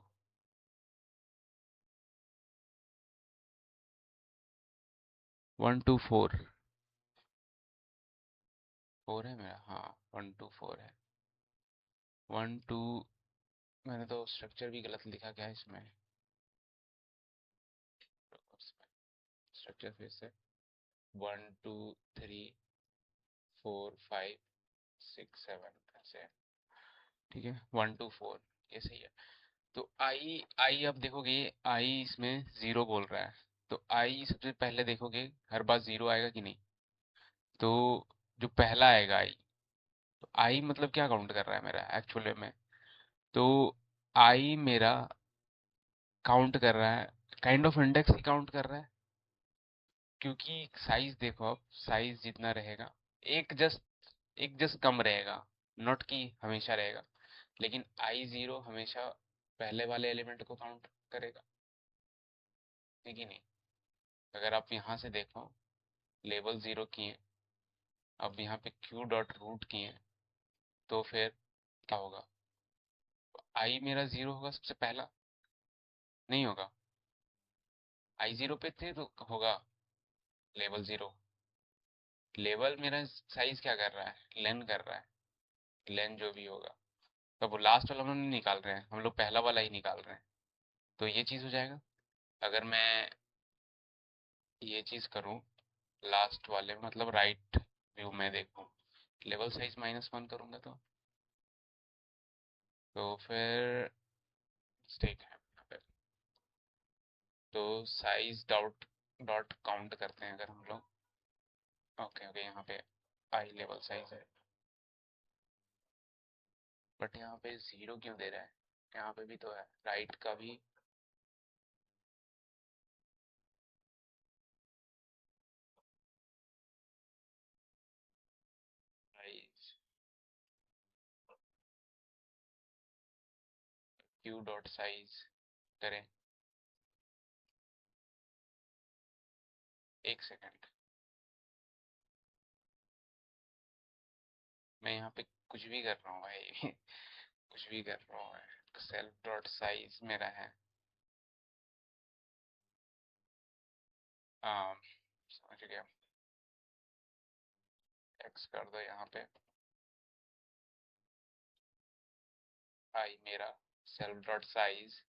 1 2 4, 4 है मेरा, हाँ 1 2 4 है। 1 2, मैंने तो स्ट्रक्चर भी गलत लिखा क्या है इसमें? स्ट्रक्चर फिर से 1 2 3 4 5 6 7 ऐसे है। ठीक है, 1 2 4, ये सही है। तो आई आई अब देखोगे, आई इसमें जीरो बोल रहा है, तो आई सबसे पहले देखोगे हर बार जीरो आएगा कि नहीं? तो जो पहला आएगा आई, तो आई मतलब क्या काउंट कर रहा है मेरा एक्चुअली में? तो आई मेरा काउंट कर रहा है, kind of index he count कर रहा है, क्योंकि साइज देखो, अब साइज जितना रहेगा, एक जस्ट कम रहेगा, नॉट कि हमेशा रहेगा, लेकिन आई जीरो हमेशा पहले वाले एलिमेंट को काउंट करेगा, है कि नहीं? अगर आप यहाँ से देखो, लेवल जीरो किए, अब यहाँ पे क्यू डॉट रूट किए, तो फिर क्या होगा? आई मेरा जीरो होगा सबसे पहला? नहीं होगा, आई जीरो पे थे तो होगा लेवल जीरो। लेवल मेरा साइज क्या कर रहा है, लेन कर रहा है, लेन जो भी होगा। तो वो लास्ट वाला हम लोग नहीं निकाल रहे हैं, हम लोग पहला वाला ही निकाल रहे हैं, तो ये चीज़ हो जाएगा। अगर मैं ये चीज़ करूँ लास्ट वाले में, मतलब राइट व्यू में देखूँ, लेवल साइज -1 करूँगा तो फिर स्टेक है यहाँ पे। तो साइज डॉट डॉट काउंट करते हैं अगर हम लोग, ओके ओके, यहाँ पे आई लेवल साइज है, बट यहाँ पे जीरो क्यों दे रहा है? यहाँ पे भी तो है राइट का भी। साइज क्यू डॉट साइज करें, एक सेकेंड, मैं यहाँ पे कुछ भी कर रहा हूँ भाई कुछ भी कर रहा हूँ। सेल्फ डॉट साइज मेरा है, समझ गया, एक्स कर दो यहाँ पे, आई मेरा सेल्फ डॉट साइज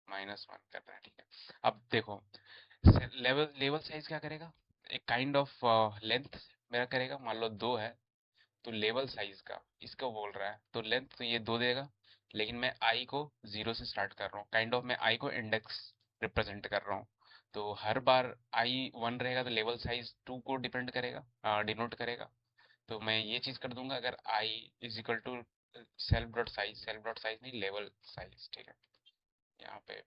-1 करना है, ठीक है। अब देखो, लेवल लेवल साइज क्या करेगा? एक काइंड ऑफ लेंथ मेरा करेगा, मान लो 2 है, तो लेवल साइज का इसको बोल रहा है, तो लेंथ तो ये 2 देगा, लेकिन मैं आई को जीरो से स्टार्ट कर रहा हूँ, काइंड ऑफ मैं आई को इंडेक्स रिप्रेजेंट कर रहा हूँ। तो हर बार आई 1 रहेगा तो लेवल साइज 2 को डिपेंड करेगा, डिनोट करेगा। तो मैं ये चीज़ कर दूंगा, अगर I is equal to self dot size नहीं, लेवल साइज, ठीक है। यहाँ पे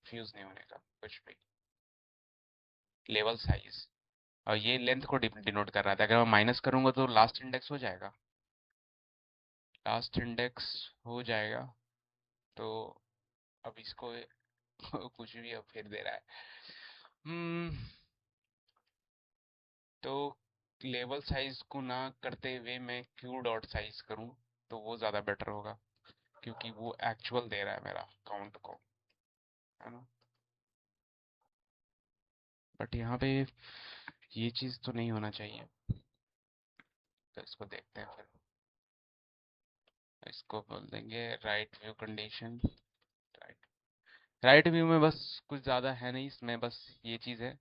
फ्यूज नहीं होने का कुछ भी। लेवल साइज, और ये लेंथ को डिनोट कर रहा था। अगर मैं माइनस करूंगा तो लास्ट इंडेक्स हो जाएगा, लास्ट इंडेक्स हो जाएगा। तो अब इसको कुछ भी अब फिर दे रहा है। हम्म तो लेवल साइज को ना करते हुए मैं क्यू डॉट साइज करूं तो वो ज़्यादा बेटर होगा, क्योंकि वो एक्चुअल दे रहा है मेरा काउंट को, है ना। बट यहाँ पे ये चीज़ तो नहीं होना चाहिए। तो इसको देखते हैं फिर, इसको बोल देंगे right view condition. Right, right view में बस कुछ ज़्यादा है नहीं इसमें, बस ये चीज़ है,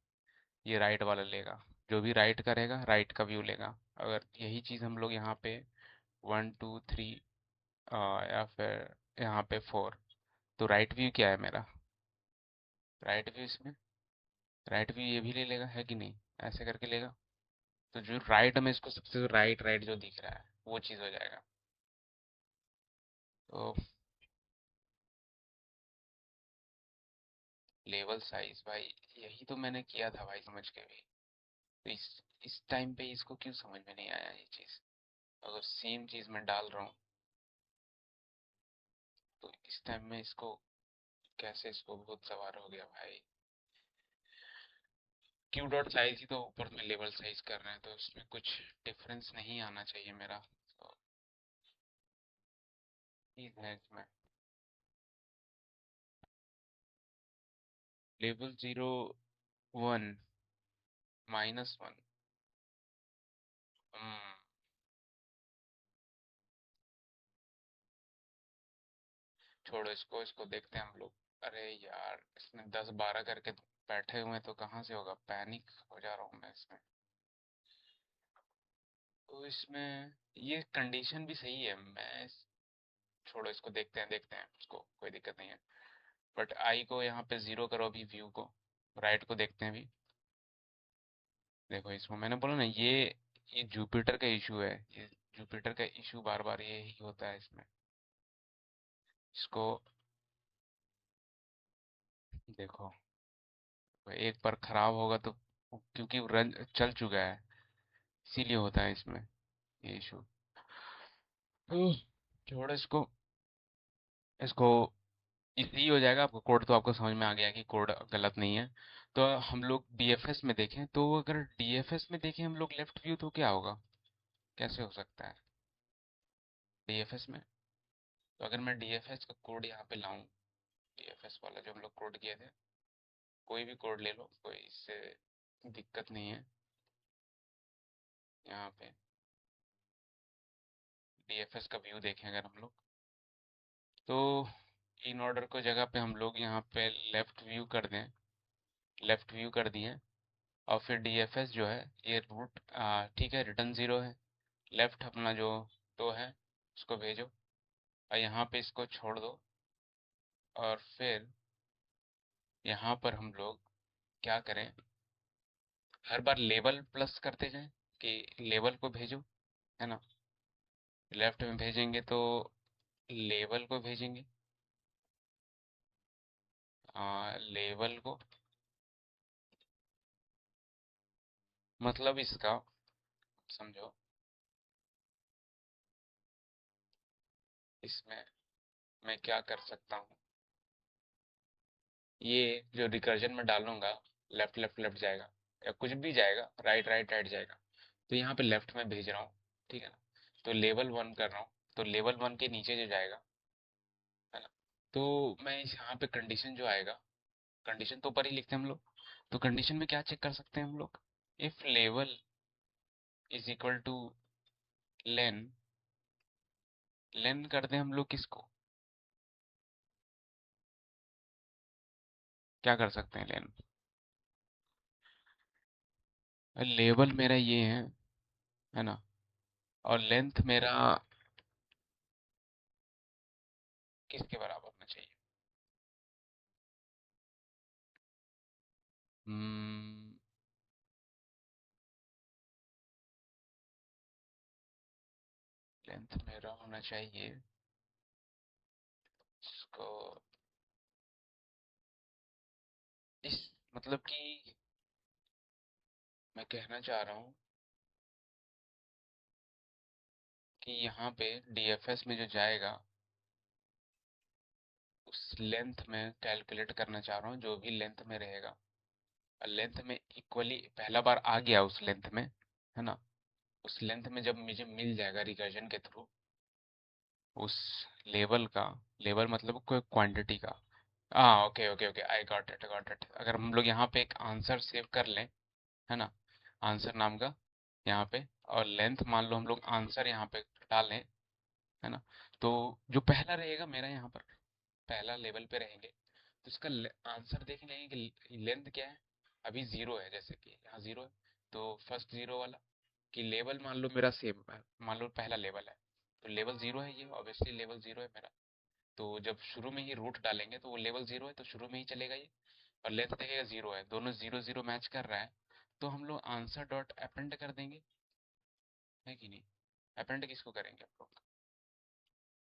ये राइट वाला लेगा। जो भी राइट करेगा राइट का व्यू लेगा। अगर यही चीज़ हम लोग यहाँ पे 1 2 3 या फिर यहाँ पे 4, तो राइट व्यू क्या है मेरा, राइट व्यू इसमें, राइट व्यू ये भी ले लेगा है कि नहीं, ऐसे करके लेगा। तो जो राइट में इसको सबसे राइट राइट जो दिख रहा है वो चीज़ हो जाएगा। तो लेवल साइज भाई, यही तो मैंने किया था भाई समझ के भी। तो इस टाइम पे इसको क्यों समझ में नहीं आया ये चीज़। अगर सेम चीज़ मैं डाल रहा हूँ तो इस टाइम में इसको कैसे, इसको बहुत सवार हो गया भाई। क्यू डॉट साइज ही तो ऊपर में लेवल साइज कर रहे हैं, तो इसमें कुछ डिफरेंस नहीं आना चाहिए मेरा। तो चीज़ है इसमें, लेवल 0 1 -1। छोड़ो इसको, इसको देखते हैं हम लोग। अरे यार इसमें 10 12 करके बैठे हुए हैं, तो कहाँ से होगा, पैनिक हो जा रहा हूँ मैं इसमें। तो इसमें ये कंडीशन भी सही है, छोड़ो इसको, देखते हैं इसको, कोई दिक्कत नहीं है। बट आई को यहाँ पे 0 करो अभी, व्यू को राइट को देखते हैं अभी। देखो इसमें मैंने बोला ना, ये जुपिटर का इशू है, ये जुपिटर का इशू बार बार यही होता है इसमें। इसको देखो, एक बार खराब होगा तो, क्योंकि रन चल चुका है, इसीलिए होता है इसमें ये इशू। छोड़ो इसको, इसको इजी हो जाएगा। आपको कोड तो आपको समझ में आ गया कि कोड गलत नहीं है। तो हम लोग डीएफएस में देखें, तो अगर डीएफएस में देखें हम लोग लेफ्ट व्यू, तो क्या होगा, कैसे हो सकता है डीएफएस में। तो अगर मैं डीएफएस का कोड यहाँ पे लाऊं, डीएफएस वाला जो हम लोग कोड किए थे, कोई भी कोड ले लो, कोई इससे दिक्कत नहीं है। यहाँ पे डीएफएस का व्यू देखें अगर हम लोग, तो इन ऑर्डर को जगह पे हम लोग यहाँ पे लेफ्ट व्यू कर दें, लेफ्ट व्यू कर दिए। और फिर डीएफएस जो है ये रूट, ठीक है, रिटर्न 0 है, लेफ्ट अपना जो तो है उसको भेजो, और यहाँ पे इसको छोड़ दो। और फिर यहाँ पर हम लोग क्या करें, हर बार लेवल प्लस करते जाएं कि लेवल को भेजो, है ना। लेफ्ट में भेजेंगे तो लेवल को भेजेंगे, लेवल को, मतलब इसका समझो। इसमें मैं क्या कर सकता हूँ, ये जो रिकर्जन में डालूंगा, लेफ्ट लेफ्ट लेफ्ट जाएगा, या कुछ भी जाएगा, राइट राइट राइट जाएगा। तो यहाँ पे लेफ्ट में भेज रहा हूँ, ठीक है ना। तो लेवल 1 कर रहा हूँ, तो लेवल 1 के नीचे जो जाएगा, है ना। तो मैं यहाँ पे कंडीशन जो आएगा, कंडीशन तो ऊपर ही लिखते हैं हम लोग। तो कंडीशन में क्या चेक कर सकते हैं हम लोग, if level is equal to len, len कर दें हम लोग किसको, क्या कर सकते हैं लेन। लेवल मेरा ये है ना, और लेंथ मेरा किसके बराबर होना चाहिए। हम्म लेंथ मेरा होना चाहिए, इसको मतलब कि मैं कहना चाह रहा हूँ कि यहाँ पे डीएफएस में जो जाएगा उस लेंथ में कैलकुलेट करना चाह रहा हूँ, जो भी लेंथ में रहेगा, लेंथ में इक्वली पहला बार आ गया उस लेंथ में, है ना। उस लेंथ में जब मुझे मिल जाएगा रिकर्जन के थ्रू उस लेवल का, लेवल मतलब कोई क्वांटिटी का। हाँ, okay okay okay, I got it. अगर हम लोग यहाँ पे एक आंसर सेव कर लें, है ना, आंसर नाम का यहाँ पे, और लेंथ मान लो हम लोग आंसर यहाँ पे डालें, है ना, तो जो पहला रहेगा मेरा यहाँ पर पहला लेवल पे रहेंगे, तो इसका आंसर देख लेंगे कि लेंथ क्या है। अभी जीरो है, जैसे कि यहाँ जीरो है, तो फर्स्ट जीरो वाला कि लेवल मान लो मेरा सेम है, मान लो पहला लेवल है, तो लेवल जीरो है, ये ऑब्वियसली लेवल जीरो है मेरा। तो जब शुरू में ही रूट डालेंगे तो वो लेवल जीरो है, तो शुरू में ही चलेगा ये। और लेंथ देखेगा जीरो है, दोनों जीरो जीरो मैच कर रहा है, तो हम लोग आंसर डॉट अपेंड कर देंगे, है कि नहीं। अपेंड किसको करेंगे हम लोग,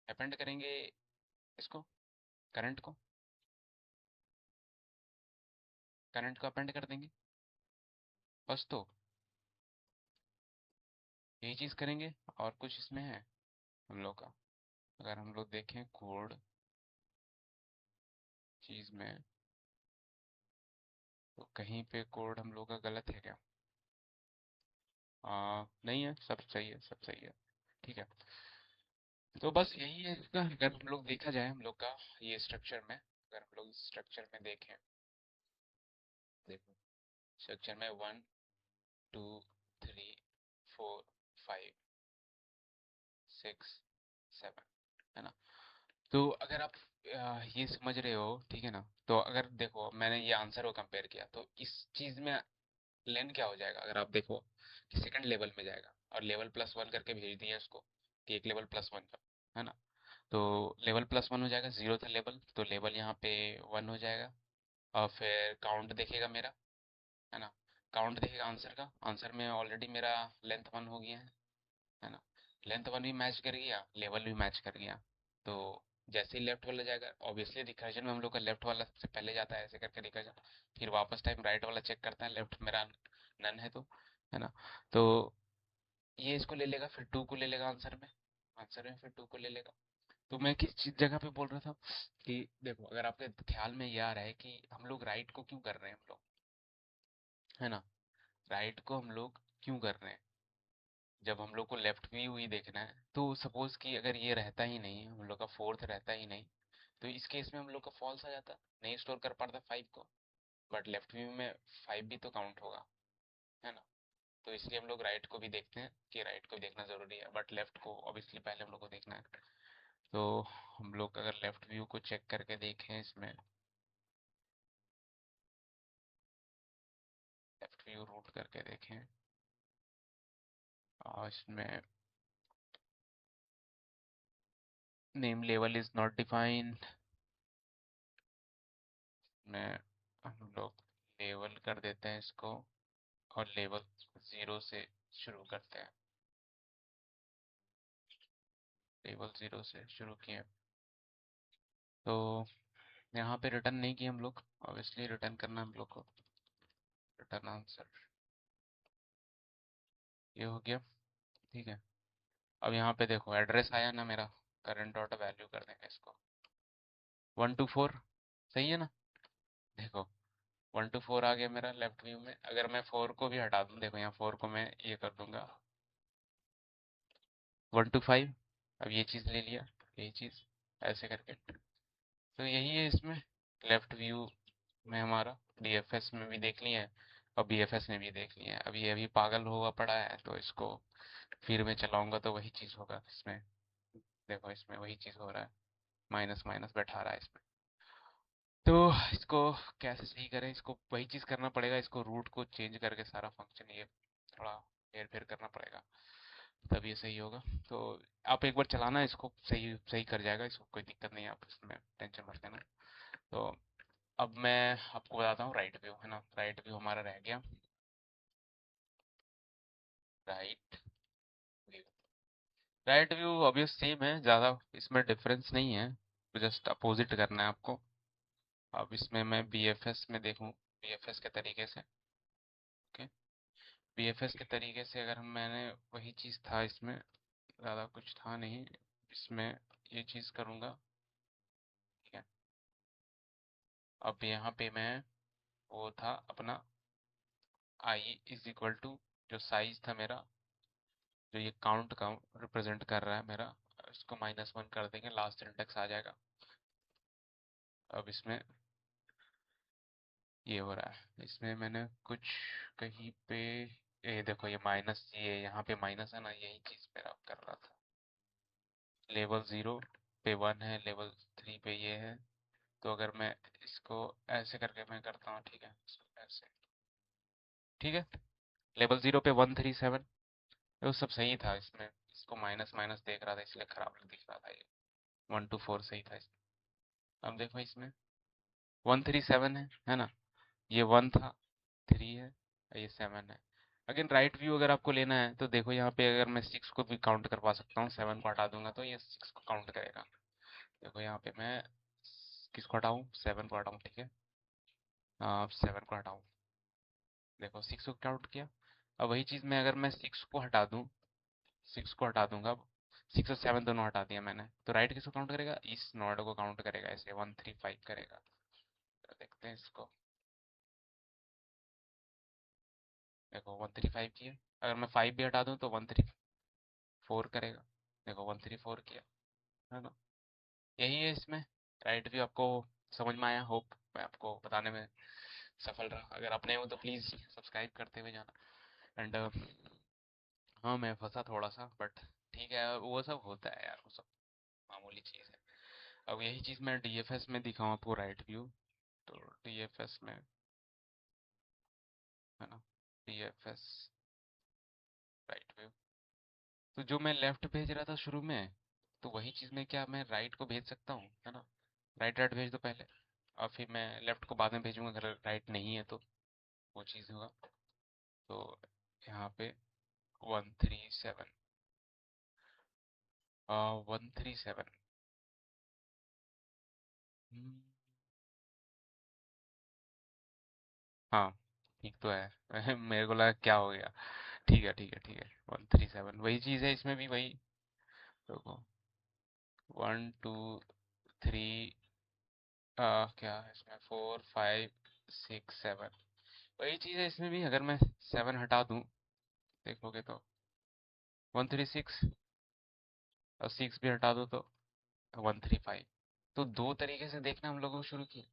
अपेंड करेंगे इसको, करंट को, करंट को अपेंड कर देंगे बस। तो यही चीज़ करेंगे, और कुछ इसमें है हम लोग का। अगर हम लोग देखें कोड चीज़ में, तो कहीं पे कोड हम लोग का गलत है क्या? नहीं है, सब सही है, सब सही है, ठीक है। तो बस यही है इसका, अगर हम लोग देखा जाए हम लोग का ये स्ट्रक्चर में, अगर हम लोग स्ट्रक्चर में देखें, देखो स्ट्रक्चर में 1 2 3 4 5 6 7, है ना। तो अगर आप ये समझ रहे हो, ठीक है ना, तो अगर देखो मैंने ये आंसर को कंपेयर किया, तो इस चीज में लेन क्या हो जाएगा, अगर आप देखो कि सेकंड लेवल में जाएगा और लेवल प्लस वन करके भेज दिया उसको कि एक लेवल प्लस वन का, है ना। तो लेवल प्लस वन हो जाएगा, जीरो था लेवल, तो लेवल यहाँ पे वन हो जाएगा। और फिर काउंट देखेगा मेरा, है ना, काउंट देखेगा आंसर का, आंसर में ऑलरेडी मेरा लेंथ वन हो गया है ना। लेंथ वन भी मैच कर गया, लेवल भी मैच कर गया। तो जैसे ही लेफ्ट वाला जाएगा, ऑब्वियसली रिकर्जन में हम लोग का लेफ्ट वाला सबसे पहले जाता है, ऐसे करके रिकर्जन, फिर वापस टाइम राइट वाला चेक करता है, लेफ्ट मेरा नन है तो, है ना। तो ये इसको ले लेगा, फिर टू को ले लेगा आंसर में, आंसर में फिर टू को ले लेगा। तो मैं किस चीज जगह पे बोल रहा था कि देखो, अगर आपके ख्याल में ये आ रहा है कि हम लोग राइट को क्यों कर रहे हैं हम लोग, है ना, राइट को हम लोग क्यों कर रहे हैं, जब हम लोग को लेफ्ट व्यू ही देखना है। तो सपोज कि अगर ये रहता ही नहीं, हम लोग का फोर्थ रहता ही नहीं, तो इस केस में हम लोग का फॉल्स आ जाता, नहीं स्टोर कर पाता फाइव को। बट लेफ्ट व्यू में फाइव भी तो काउंट होगा, है ना। तो इसलिए हम लोग राइट को भी देखते हैं कि राइट को भी देखना जरूरी है, बट लेफ्ट को ऑब्वियसली पहले हम लोग को देखना है। तो हम लोग अगर लेफ्ट व्यू को चेक करके देखें इसमें, लेफ्ट व्यू रूट करके देखें, और इसमें name level is not defined में हम लोग लेवल कर देते हैं इसको, और लेवल जीरो से शुरू करते हैं, लेवल जीरो से शुरू किए। तो यहाँ पे रिटर्न नहीं किए हम लोग, ऑब्वियसली रिटर्न करना हम लोग को, रिटर्न आंसर ये हो गया, ठीक है। अब यहाँ पे देखो एड्रेस आया ना मेरा, करंट डॉट वैल्यू कर देंगे इसको 1 2 4, सही है ना। देखो 1 2 4 आ गया मेरा लेफ्ट व्यू में। अगर मैं फोर को भी हटा दूँ, देखो यहाँ फोर को मैं ये कर दूंगा 1 2 5, अब ये चीज़ ले लिया, यही चीज़ ऐसे करके। तो यही है इसमें लेफ्ट व्यू में हमारा, डीएफएस में भी देख लिया है और बीएफएस में भी देख लिया है। अब ये अभी पागल हुआ पड़ा है, तो इसको फिर मैं चलाऊंगा तो वही चीज़ होगा इसमें। देखो इसमें वही चीज़ हो रहा है, माइनस माइनस बैठा रहा है इसमें। तो इसको कैसे सही करें, इसको वही चीज़ करना पड़ेगा, इसको रूट को चेंज करके सारा फंक्शन ये थोड़ा हेर फेर करना पड़ेगा, तब ये सही होगा। तो आप एक बार चलाना, इसको सही सही कर जाएगा, इसको कोई दिक्कत नहीं है, आप इसमें टेंशन मत लेना। तो अब मैं आपको बताता हूँ राइट व्यू, है ना, राइट व्यू हमारा रह गया, right view. Right view obvious same है, ज़्यादा इसमें डिफरेंस नहीं है, तो जस्ट अपोजिट करना है आपको। अब इसमें मैं बीएफएस में देखूँ, बीएफएस के तरीके से। ओके, बीएफएस के तरीके से अगर मैंने वही चीज़ था इसमें, ज़्यादा कुछ था नहीं इसमें, ये चीज़ करूँगा। ठीक है, अब यहाँ पे मैं वो था अपना आई इज इक्वल टू, जो साइज था मेरा, जो ये काउंट का रिप्रेजेंट कर रहा है मेरा, इसको -1 कर देंगे, लास्ट इंडेक्स आ जाएगा। अब इसमें ये हो रहा है, इसमें मैंने कुछ कहीं पे, ये देखो ये माइनस, ये यहाँ पे माइनस है ना, यही चीज़ मेरा कर रहा था। लेवल 0 पे 1 है, लेवल 3 पे ये है। तो अगर मैं इसको ऐसे करके मैं करता हूँ, ठीक है, इसको ऐसे, ठीक है, लेवल 0 पे 137, वो सब सही था इसमें, इसको माइनस माइनस देख रहा था इसलिए खराब दिख रहा था ये। 124 सही था इसमें। अब देखो इसमें 137 है ना, ये 1 था, 3 है, ये 7 है। अगेन राइट व्यू अगर आपको लेना है तो देखो यहाँ पे अगर मैं 6 को भी काउंट करवा सकता हूँ, 7 को हटा दूंगा तो ये 6 को काउंट करेगा। देखो यहाँ पे मैं किसको हटाऊँ, 7 को हटाऊँ, ठीक है, 7 को हटाऊँ, देखो 6 को काउंट किया। अब वही चीज़ मैं अगर मैं 6 को हटा दूँ, 6 को हटा दूंगा, अब 6 और 7 दोनों हटा दिया मैंने, तो राइट किसको काउंट करेगा, इस नोड को काउंट करेगा, ऐसे 135 करेगा। तो देखते हैं इसको, देखो 135 किया, अगर मैं 5 भी हटा दूं तो 134 करेगा, देखो 134 किया, है ना। यही है इसमें, राइट व्यू आपको समझ में आया, होप मैं आपको बताने में सफल रहा। अगर आप नए हो तो प्लीज़ सब्सक्राइब करते हुए जाना। एंड हाँ, मैं फंसा थोड़ा सा, बट ठीक है, वो सब होता है यार, वो सब मामूली चीज़ है। अब यही चीज़ मैं डीएफएस में दिखाऊँ आपको, राइट व्यू, तो डीएफएस में, है ना, डीएफएस राइट व्यू, तो जो मैं लेफ्ट भेज रहा था शुरू में, तो वही चीज़ में क्या मैं राइट को भेज सकता हूँ, है ना। राइट राइट भेज दो पहले, और फिर मैं लेफ्ट को बाद में भेजूंगा अगर राइट नहीं है तो, वो चीज़ होगा। तो यहाँ पे 137, 137, हाँ, ठीक तो है मेरे को लगा क्या हो गया। ठीक है, ठीक है, ठीक है, 137 वही चीज़ है इसमें भी, वही, देखो 1 2 3, क्या है इसमें, 4 5 6 7, वही चीज़ है इसमें भी, अगर मैं 7 हटा दूं, देखोगे तो 136, और 6 भी हटा दो तो 135। तो दो तरीके से देखना हम लोगों को शुरू किया।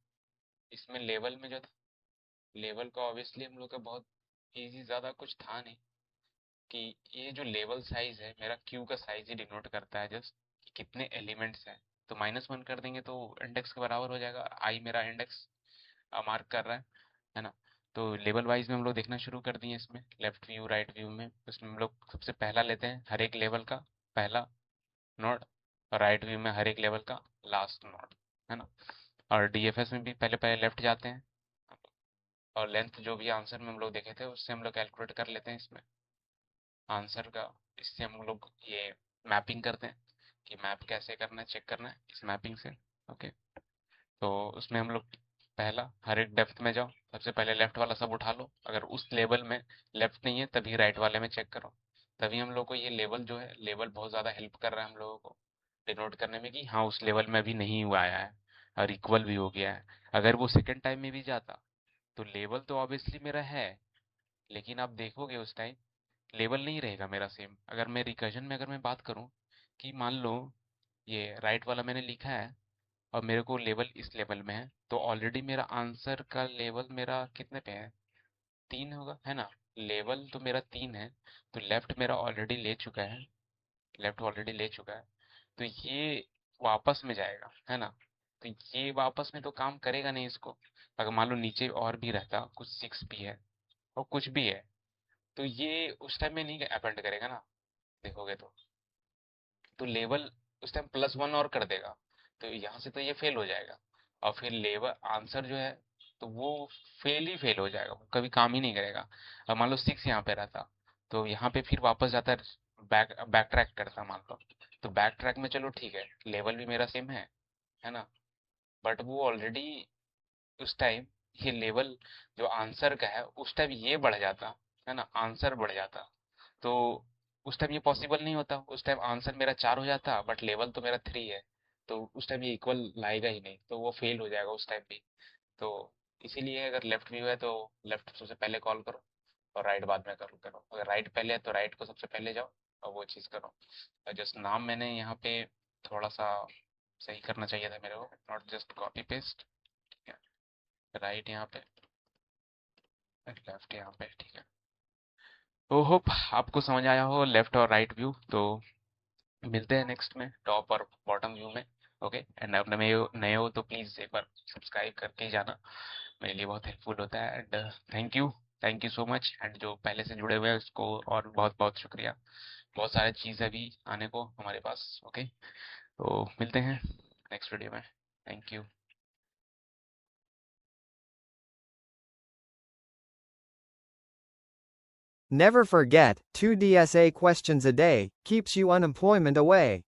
इसमें लेवल में जो था, लेवल का ऑब्वियसली हम लोग का बहुत इजी, ज़्यादा कुछ था नहीं, कि ये जो लेवल साइज है मेरा, क्यू का साइज ही डिनोट करता है जस्ट कि कितने एलिमेंट्स हैं। तो -1 कर देंगे तो इंडेक्स के बराबर हो जाएगा, आई मेरा इंडेक्स मार्क कर रहा है ना। तो लेवल वाइज में हम लोग देखना शुरू कर दिए इसमें, लेफ्ट व्यू राइट व्यू में, उसमें हम लोग सबसे पहला लेते हैं हर एक लेवल का पहला नोड, और राइट व्यू में हर एक लेवल का लास्ट नोड, है ना। और डीएफएस में भी पहले पहले लेफ्ट जाते हैं, और लेंथ जो भी आंसर में हम लोग देखे थे उससे हम लोग कैलकुलेट कर लेते हैं इसमें आंसर का। इससे हम लोग ये मैपिंग करते हैं कि मैप कैसे करना है, चेक करना है इस मैपिंग से। ओके, तो उसमें हम लोग पहला हर एक डेप्थ में जाओ, सबसे पहले लेफ्ट वाला सब उठा लो, अगर उस लेवल में लेफ्ट नहीं है तभी राइट वाले में चेक करो। तभी हम लोग को ये लेवल जो है, लेवल बहुत ज़्यादा हेल्प कर रहा है हम लोगों को डिनोट करने में कि हाँ उस लेवल में भी नहीं हुआ आया है, और इक्वल भी हो गया है। अगर वो सेकेंड टाइम में भी जाता तो लेवल तो ऑब्वियसली मेरा है, लेकिन आप देखोगे उस टाइम लेवल नहीं रहेगा मेरा सेम। अगर मैं रिकर्जन में अगर मैं बात करूं कि मान लो ये राइट वाला मैंने लिखा है और मेरे को लेवल इस लेवल में है, तो ऑलरेडी मेरा आंसर का लेवल मेरा कितने पे है, 3 होगा, है ना। लेवल तो मेरा 3 है, तो लेफ्ट मेरा ऑलरेडी ले चुका है, लेफ्ट ऑलरेडी ले चुका है, तो ये वापस में जाएगा, है ना। तो ये वापस में तो काम करेगा नहीं इसको। अगर मान लो नीचे और भी रहता, कुछ 6 भी है और कुछ भी है, तो ये उस टाइम में नहीं अपेंड करेगा ना, देखोगे तो लेवल उस टाइम +1 और कर देगा, तो यहाँ से तो ये फेल हो जाएगा। और फिर लेवल आंसर जो है, तो वो फेल ही फेल हो जाएगा, वो कभी काम ही नहीं करेगा। अब मान लो 6 यहाँ पे रहता, तो यहाँ पे फिर वापस जाता है, बैक ट्रैक करता मान लो, तो बैक ट्रैक में चलो ठीक है, लेवल भी मेरा सेम है ना, बट वो ऑलरेडी उस टाइम ये लेवल जो आंसर का है उस टाइम ये बढ़ जाता, है ना, आंसर बढ़ जाता, तो उस टाइम ये पॉसिबल नहीं होता। उस टाइम आंसर मेरा 4 हो जाता बट लेवल तो मेरा 3 है, तो उस टाइम ये इक्वल लाएगा ही नहीं, तो वो फेल हो जाएगा उस टाइम भी। तो इसीलिए अगर लेफ्ट व्यू है तो लेफ्ट सबसे पहले कॉल करो और राइट बाद में करो, अगर राइट पहले है तो राइट को सबसे पहले जाओ और वो चीज़ करो। और जस्ट नाम मैंने यहाँ पे थोड़ा सा सही करना चाहिए था मेरे को, not just copy paste. Right यहाँ पे, लेफ्ट यहाँ पे, ठीक है। तो होप आपको समझ आया हो लेफ्ट और राइट व्यू। तो मिलते हैं नेक्स्ट में टॉप और बॉटम व्यू में। ओके, एंड अपने में नए हो तो प्लीज़ एक बार सब्सक्राइब करके ही जाना, मेरे लिए बहुत हेल्पफुल होता है। And thank you so much. And जो पहले से जुड़े हुए हैं उसको और बहुत बहुत शुक्रिया। बहुत सारे चीज़ है अभी आने को हमारे पास। ओके, तो मिलते हैं नेक्स्ट वीडियो में। Thank you. Never forget, 2 DSA questions a day keeps you unemployment away.